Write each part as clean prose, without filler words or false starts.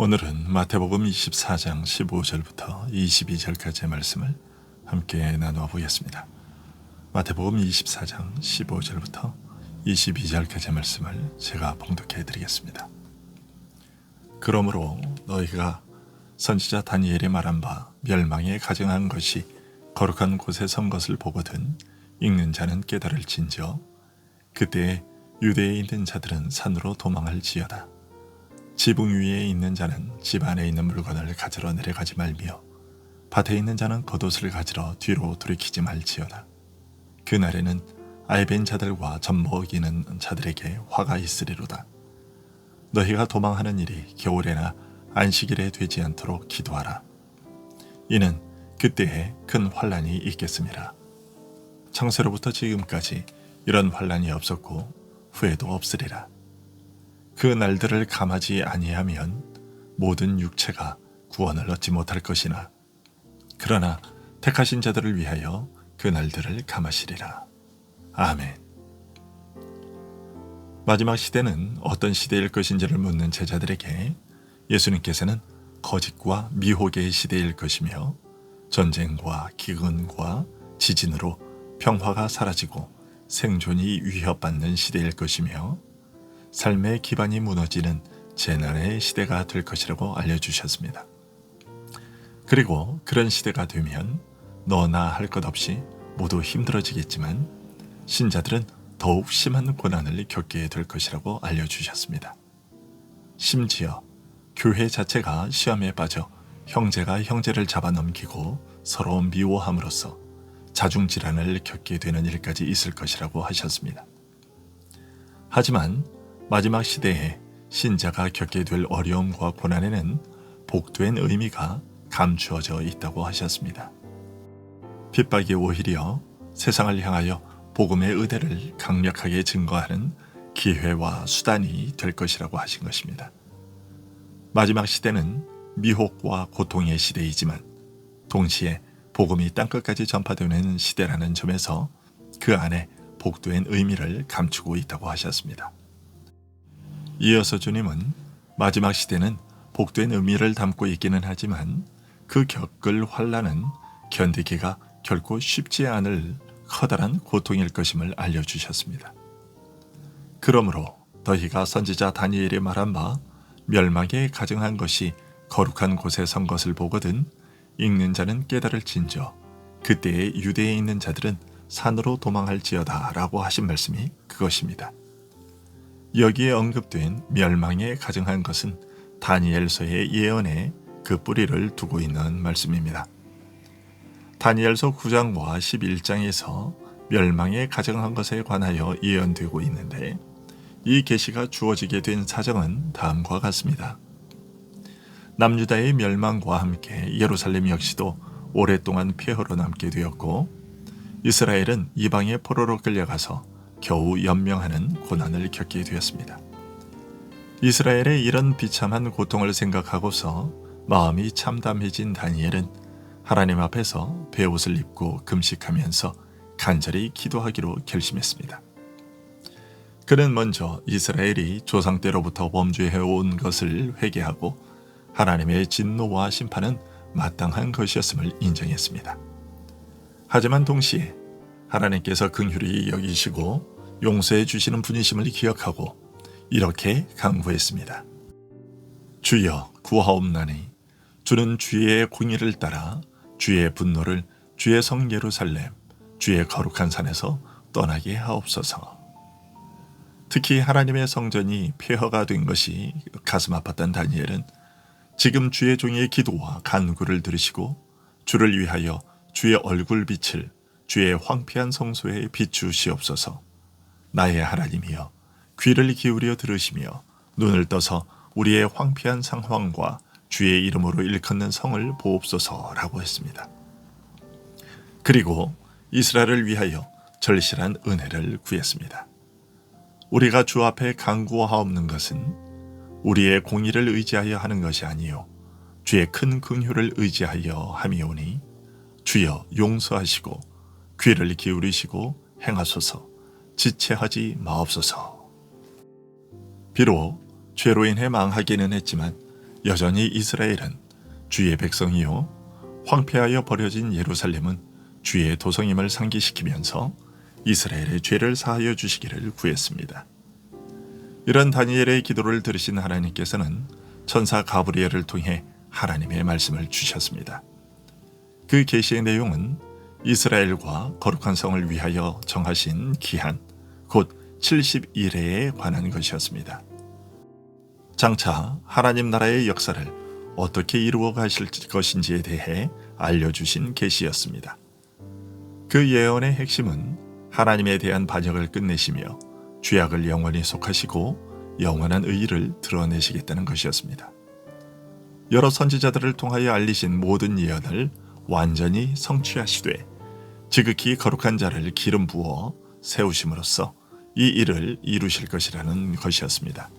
오늘은 마태복음 24장 15절부터 22절까지의 말씀을 함께 나누어 보겠습니다. 마태복음 24장 15절부터 22절까지의 말씀을 제가 봉독해 드리겠습니다. 그러므로 너희가 선지자 다니엘이 말한 바 멸망에 가증한 것이 거룩한 곳에 선 것을 보거든 읽는 자는 깨달을진저 그때에 유대에 있는 자들은 산으로 도망할지어다. 지붕 위에 있는 자는 집 안에 있는 물건을 가지러 내려가지 말며 밭에 있는 자는 겉옷을 가지러 뒤로 돌이키지 말지어다. 그날에는 아이벤 자들과 젖먹이는 자들에게 화가 있으리로다. 너희가 도망하는 일이 겨울에나 안식일에 되지 않도록 기도하라. 이는 그때에 큰 환란이 있겠음이라. 창세로부터 지금까지 이런 환란이 없었고 후에도 없으리라. 그 날들을 감하지 아니하면 모든 육체가 구원을 얻지 못할 것이나 그러나 택하신 자들을 위하여 그 날들을 감하시리라. 아멘. 마지막 시대는 어떤 시대일 것인지를 묻는 제자들에게 예수님께서는 거짓과 미혹의 시대일 것이며 전쟁과 기근과 지진으로 평화가 사라지고 생존이 위협받는 시대일 것이며 삶의 기반이 무너지는 재난의 시대가 될 것이라고 알려주셨습니다. 그리고 그런 시대가 되면 너나 할 것 없이 모두 힘들어지겠지만 신자들은 더욱 심한 고난을 겪게 될 것이라고 알려주셨습니다. 심지어 교회 자체가 시험에 빠져 형제가 형제를 잡아넘기고 서로 미워함으로써 자중질환을 겪게 되는 일까지 있을 것이라고 하셨습니다. 하지만 마지막 시대에 신자가 겪게 될 어려움과 고난에는 복된 의미가 감추어져 있다고 하셨습니다. 핍박이 오히려 세상을 향하여 복음의 의대를 강력하게 증거하는 기회와 수단이 될 것이라고 하신 것입니다. 마지막 시대는 미혹과 고통의 시대이지만 동시에 복음이 땅끝까지 전파되는 시대라는 점에서 그 안에 복된 의미를 감추고 있다고 하셨습니다. 이어서 주님은 마지막 시대는 복된 의미를 담고 있기는 하지만 그 겪을 환난은 견디기가 결코 쉽지 않을 커다란 고통일 것임을 알려주셨습니다. 그러므로 너희가 선지자 다니엘이 말한 바 멸망에 가증한 것이 거룩한 곳에 선 것을 보거든 읽는 자는 깨달을진저 그때에 유대에 있는 자들은 산으로 도망할지어다 라고 하신 말씀이 그것입니다. 여기에 언급된 멸망에 가증한 것은 다니엘서의 예언에 그 뿌리를 두고 있는 말씀입니다. 다니엘서 9장과 11장에서 멸망에 가증한 것에 관하여 예언되고 있는데 이 계시가 주어지게 된 사정은 다음과 같습니다. 남유다의 멸망과 함께 예루살렘 역시도 오랫동안 폐허로 남게 되었고 이스라엘은 이방의 포로로 끌려가서 겨우 연명하는 고난을 겪게 되었습니다. 이스라엘의 이런 비참한 고통을 생각하고서 마음이 참담해진 다니엘은 하나님 앞에서 베옷을 입고 금식하면서 간절히 기도하기로 결심했습니다. 그는 먼저 이스라엘이 조상 때로부터 범죄해온 것을 회개하고 하나님의 진노와 심판은 마땅한 것이었음을 인정했습니다. 하지만 동시에 하나님께서 긍휼히 여기시고 용서해 주시는 분이심을 기억하고 이렇게 간구했습니다. 주여 구하옵나니 주는 주의 공의를 따라 주의 분노를 주의 성 예루살렘 주의 거룩한 산에서 떠나게 하옵소서. 특히 하나님의 성전이 폐허가 된 것이 가슴 아팠던 다니엘은 지금 주의 종의 기도와 간구를 들으시고 주를 위하여 주의 얼굴빛을 주의 황폐한 성소에 비추시옵소서. 나의 하나님이여 귀를 기울여 들으시며 눈을 떠서 우리의 황폐한 상황과 주의 이름으로 일컫는 성을 보옵소서라고 했습니다. 그리고 이스라엘을 위하여 절실한 은혜를 구했습니다. 우리가 주 앞에 간구하옵는 것은 우리의 공의를 의지하여 하는 것이 아니요 주의 큰 긍휼을 의지하여 함이오니 주여 용서하시고 귀를 기울이시고 행하소서. 지체하지 마옵소서. 비록 죄로 인해 망하기는 했지만 여전히 이스라엘은 주의 백성이요 황폐하여 버려진 예루살렘은 주의 도성임을 상기시키면서 이스라엘의 죄를 사하여 주시기를 구했습니다. 이런 다니엘의 기도를 들으신 하나님께서는 천사 가브리엘을 통해 하나님의 말씀을 주셨습니다. 그 계시의 내용은 이스라엘과 거룩한 성을 위하여 정하신 기한, 곧 70일에 관한 것이었습니다. 장차 하나님 나라의 역사를 어떻게 이루어 가실 것인지에 대해 알려주신 계시였습니다. 그 예언의 핵심은 하나님에 대한 반역을 끝내시며 죄악을 영원히 속하시고 영원한 의의를 드러내시겠다는 것이었습니다. 여러 선지자들을 통하여 알리신 모든 예언을 완전히 성취하시되 지극히 거룩한 자를 기름 부어 세우심으로써 이 일을 이루실 것이라는 것이었습니다.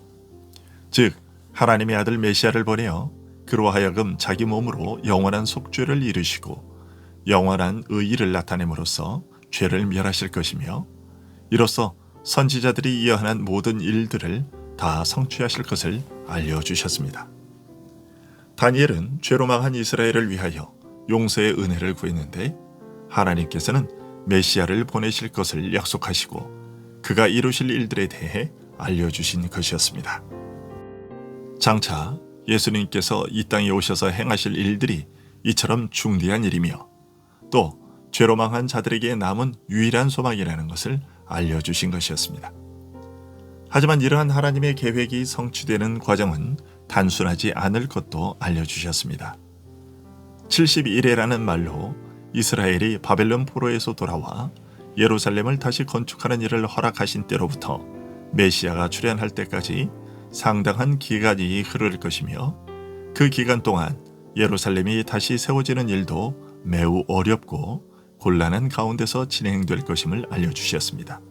즉 하나님의 아들 메시아를 보내어 그로 하여금 자기 몸으로 영원한 속죄를 이루시고 영원한 의의를 나타냄으로써 죄를 멸하실 것이며 이로써 선지자들이 예언한 모든 일들을 다 성취하실 것을 알려주셨습니다. 다니엘은 죄로 망한 이스라엘을 위하여 용서의 은혜를 구했는데 하나님께서는 메시아를 보내실 것을 약속하시고 그가 이루실 일들에 대해 알려주신 것이었습니다. 장차 예수님께서 이 땅에 오셔서 행하실 일들이 이처럼 중대한 일이며 또 죄로 망한 자들에게 남은 유일한 소망이라는 것을 알려주신 것이었습니다. 하지만 이러한 하나님의 계획이 성취되는 과정은 단순하지 않을 것도 알려주셨습니다. 70일이라는 말로 이스라엘이 바벨론 포로에서 돌아와 예루살렘을 다시 건축하는 일을 허락하신 때로부터 메시아가 출현할 때까지 상당한 기간이 흐를 것이며 그 기간 동안 예루살렘이 다시 세워지는 일도 매우 어렵고 곤란한 가운데서 진행될 것임을 알려주셨습니다.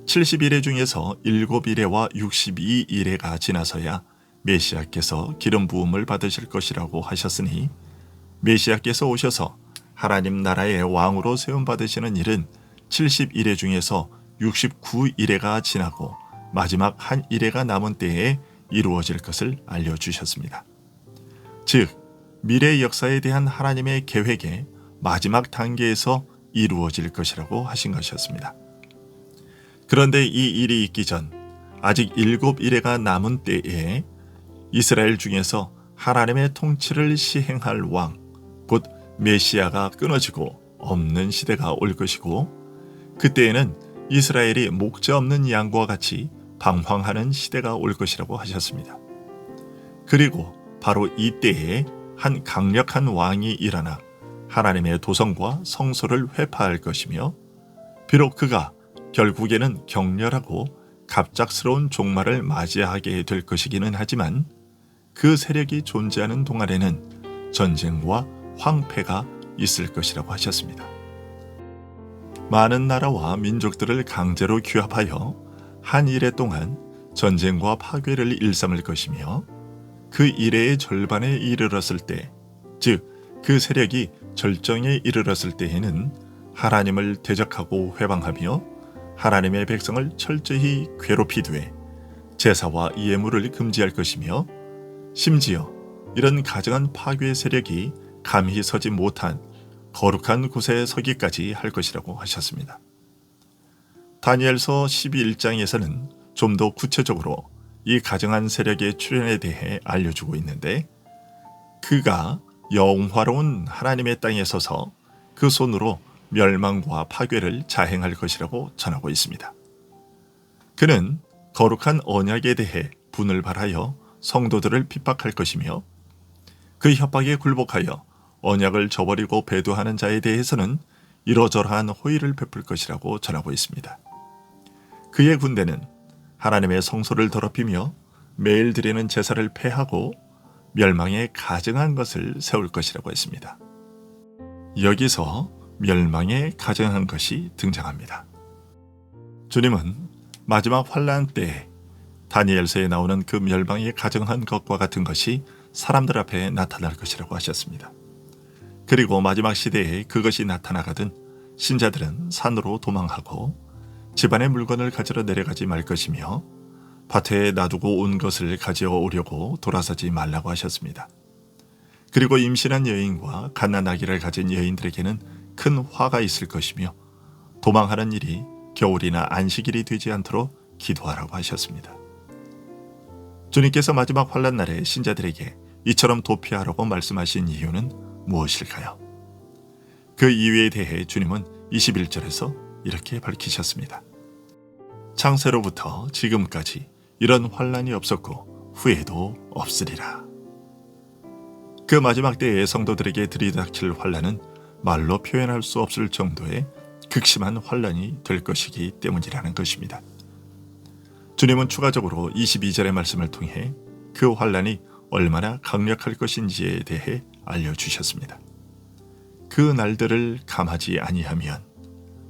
70일의 중에서 7일에와 62일에가 지나서야 메시아께서 기름 부음을 받으실 것이라고 하셨으니 메시아께서 오셔서 하나님 나라의 왕으로 세움 받으시는 일은 70일의 중에서 69일에가 지나고 마지막 한 일회가 남은 때에 이루어질 것을 알려주셨습니다. 즉 미래 역사에 대한 하나님의 계획의 마지막 단계에서 이루어질 것이라고 하신 것이었습니다. 그런데 이 일이 있기 전 아직 7일회가 남은 때에 이스라엘 중에서 하나님의 통치를 시행할 왕, 곧 메시아가 끊어지고 없는 시대가 올 것이고 그때에는 이스라엘이 목자 없는 양과 같이 방황하는 시대가 올 것이라고 하셨습니다. 그리고 바로 이때에 한 강력한 왕이 일어나 하나님의 도성과 성소를 회파할 것이며 비록 그가 결국에는 격렬하고 갑작스러운 종말을 맞이하게 될 것이기는 하지만 그 세력이 존재하는 동안에는 전쟁과 황폐가 있을 것이라고 하셨습니다. 많은 나라와 민족들을 강제로 규합하여 한 일회 동안 전쟁과 파괴를 일삼을 것이며 그 일회의 절반에 이르렀을 때, 즉 그 세력이 절정에 이르렀을 때에는 하나님을 대적하고 회방하며 하나님의 백성을 철저히 괴롭히되 제사와 예물을 금지할 것이며 심지어 이런 가증한 파괴 세력이 감히 서지 못한 거룩한 곳에 서기까지 할 것이라고 하셨습니다. 다니엘서 12장에서는 좀 더 구체적으로 이 가증한 세력의 출현에 대해 알려주고 있는데 그가 영화로운 하나님의 땅에 서서 그 손으로 멸망과 파괴를 자행할 것이라고 전하고 있습니다. 그는 거룩한 언약에 대해 분을 발하여 성도들을 핍박할 것이며 그 협박에 굴복하여 언약을 저버리고 배도하는 자에 대해서는 이러저러한 호의를 베풀 것이라고 전하고 있습니다. 그의 군대는 하나님의 성소를 더럽히며 매일 드리는 제사를 폐하고 멸망에 가증한 것을 세울 것이라고 했습니다. 여기서 멸망에 가증한 것이 등장합니다. 주님은 마지막 환란 때에 다니엘서에 나오는 그 멸망에 가증한 것과 같은 것이 사람들 앞에 나타날 것이라고 하셨습니다. 그리고 마지막 시대에 그것이 나타나거든 신자들은 산으로 도망하고 집안의 물건을 가지러 내려가지 말 것이며 밭에 놔두고 온 것을 가져오려고 돌아서지 말라고 하셨습니다. 그리고 임신한 여인과 갓난아기를 가진 여인들에게는 큰 화가 있을 것이며 도망하는 일이 겨울이나 안식일이 되지 않도록 기도하라고 하셨습니다. 주님께서 마지막 환난 날에 신자들에게 이처럼 도피하라고 말씀하신 이유는 무엇일까요? 그 이유에 대해 주님은 21절에서 이렇게 밝히셨습니다. 창세로부터 지금까지 이런 환난이 없었고 후에도 없으리라. 그 마지막 때에 성도들에게 들이닥칠 환난은 말로 표현할 수 없을 정도의 극심한 환난이 될 것이기 때문이라는 것입니다. 주님은 추가적으로 22절의 말씀을 통해 그 환난이 얼마나 강력할 것인지에 대해 알려주셨습니다. 그 날들을 감하지 아니하면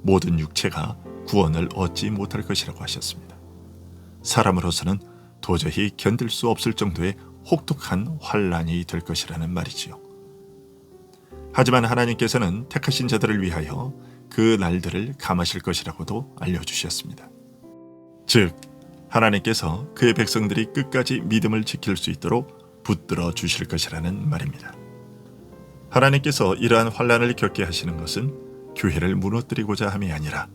모든 육체가 구원을 얻지 못할 것이라고 하셨습니다. 사람으로서는 도저히 견딜 수 없을 정도의 혹독한 환난이 될 것이라는 말이지요. 하지만 하나님께서는 택하신 자들을 위하여 그 날들을 감하실 것이라고도 알려주셨습니다. 즉, 하나님께서 그의 백성들이 끝까지 믿음을 지킬 수 있도록 붙들어 주실 것이라는 말입니다. 하나님께서 이러한 환난을 겪게 하시는 것은 교회를 무너뜨리고자 함이 아니라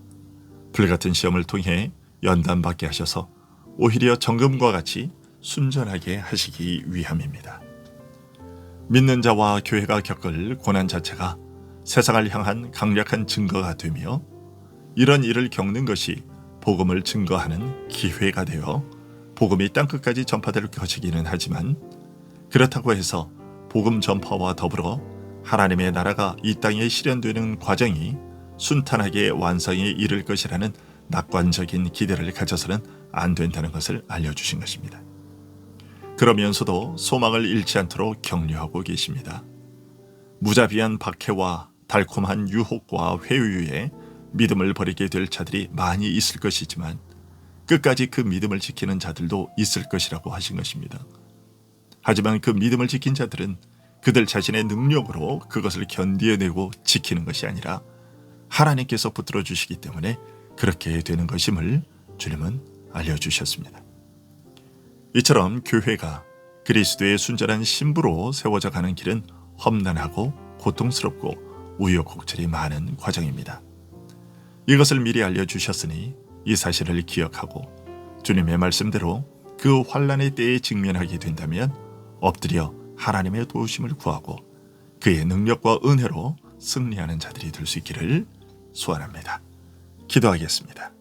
불같은 시험을 통해 연단받게 하셔서 오히려 정금과 같이 순전하게 하시기 위함입니다. 믿는 자와 교회가 겪을 고난 자체가 세상을 향한 강력한 증거가 되며 이런 일을 겪는 것이 복음을 증거하는 기회가 되어 복음이 땅끝까지 전파될 것이기는 하지만 그렇다고 해서 복음 전파와 더불어 하나님의 나라가 이 땅에 실현되는 과정이 순탄하게 완성에 이를 것이라는 낙관적인 기대를 가져서는 안 된다는 것을 알려주신 것입니다. 그러면서도 소망을 잃지 않도록 격려하고 계십니다. 무자비한 박해와 달콤한 유혹과 회유에 믿음을 버리게 될 자들이 많이 있을 것이지만 끝까지 그 믿음을 지키는 자들도 있을 것이라고 하신 것입니다. 하지만 그 믿음을 지킨 자들은 그들 자신의 능력으로 그것을 견디어내고 지키는 것이 아니라 하나님께서 붙들어 주시기 때문에 그렇게 되는 것임을 주님은 알려주셨습니다. 이처럼 교회가 그리스도의 순전한 신부로 세워져 가는 길은 험난하고 고통스럽고 우여곡절이 많은 과정입니다. 이것을 미리 알려주셨으니 이 사실을 기억하고 주님의 말씀대로 그 환난의 때에 직면하게 된다면 엎드려 하나님의 도우심을 구하고 그의 능력과 은혜로 승리하는 자들이 될 수 있기를 소원합니다. 기도하겠습니다.